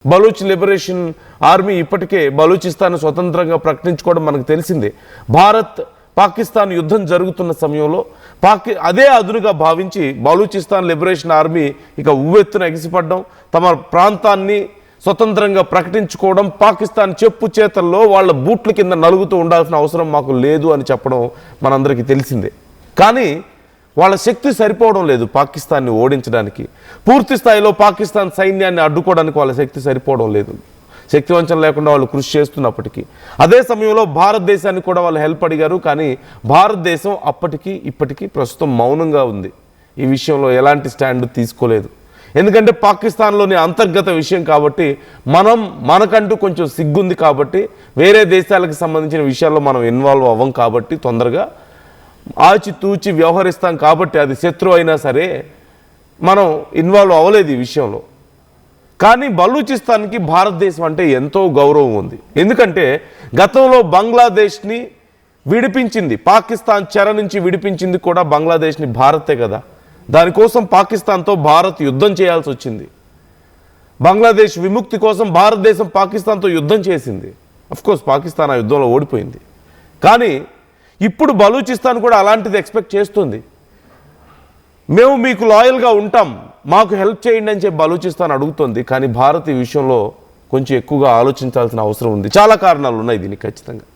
Baloch liberation army ఇప్పటికే బలూచిస్తాన్ స్వతంత్రంగా ప్రకటించుకోవడం మనకు తెలిసిందే. భారత్ పాకిస్తాన్ యుద్ధం జరుగుతున్న సమయంలో అదే అదునుగా భావించి బలూచిస్తాన్ లిబరేషన్ ఆర్మీ ఇక ఉవ్వెత్తున ఎగిసిపడడం, తమ ప్రాంతాన్ని స్వతంత్రంగా ప్రకటించుకోవడం, పాకిస్తాన్ చెప్పు చేతల్లో వాళ్ళ బూట్ల కింద నలుగుతూ ఉండాల్సిన అవసరం మాకు లేదు అని చెప్పడం మనందరికీ తెలిసిందే. కానీ వాళ్ళ శక్తి సరిపోవడం లేదు పాకిస్తాన్ని ఓడించడానికి. పూర్తి స్థాయిలో పాకిస్తాన్ సైన్యాన్ని అడ్డుకోవడానికి వాళ్ళ శక్తి సరిపోవడం లేదు. శక్తివంచన లేకుండా వాళ్ళు కృషి చేస్తున్నప్పటికీ అదే సమయంలో భారతదేశాన్ని కూడా వాళ్ళు హెల్ప్ అడిగారు. కానీ భారతదేశం అప్పటికి ఇప్పటికీ ప్రస్తుతం మౌనంగా ఉంది. ఈ విషయంలో ఎలాంటి స్టాండ్ తీసుకోలేదు. ఎందుకంటే పాకిస్తాన్లోని అంతర్గత విషయం కాబట్టి, మనకంటూ కొంచెం సిగ్గుంది కాబట్టి, వేరే దేశాలకు సంబంధించిన విషయాల్లో మనం ఇన్వాల్వ్ అవ్వం కాబట్టి, తొందరగా ఆచితూచి వ్యవహరిస్తాం కాబట్టి, అది శత్రువు అయినా సరే మనం ఇన్వాల్వ్ అవ్వలేదు ఈ విషయంలో. కానీ బలూచిస్తాన్కి భారతదేశం అంటే ఎంతో గౌరవం ఉంది. ఎందుకంటే గతంలో బంగ్లాదేశ్ని విడిపించింది, పాకిస్తాన్ చెర నుంచి విడిపించింది కూడా బంగ్లాదేశ్ని భారతే కదా. దానికోసం పాకిస్తాన్తో భారత్ యుద్ధం చేయాల్సి వచ్చింది. బంగ్లాదేశ్ విముక్తి కోసం భారతదేశం పాకిస్తాన్తో యుద్ధం చేసింది. అఫ్కోర్స్ పాకిస్తాన్ ఆ యుద్ధంలో ఓడిపోయింది. కానీ ఇప్పుడు బలూచిస్తాన్ కూడా అలాంటిది ఎక్స్పెక్ట్ చేస్తుంది. మేము మీకు లాయల్గా ఉంటాం, మాకు హెల్ప్ చేయండి అని చెప్పి బలూచిస్తాన్ అడుగుతుంది. కానీ భారత్ ఈ విషయంలో కొంచెం ఎక్కువగా ఆలోచించాల్సిన అవసరం ఉంది. చాలా కారణాలు ఉన్నాయి దీనికి ఖచ్చితంగా.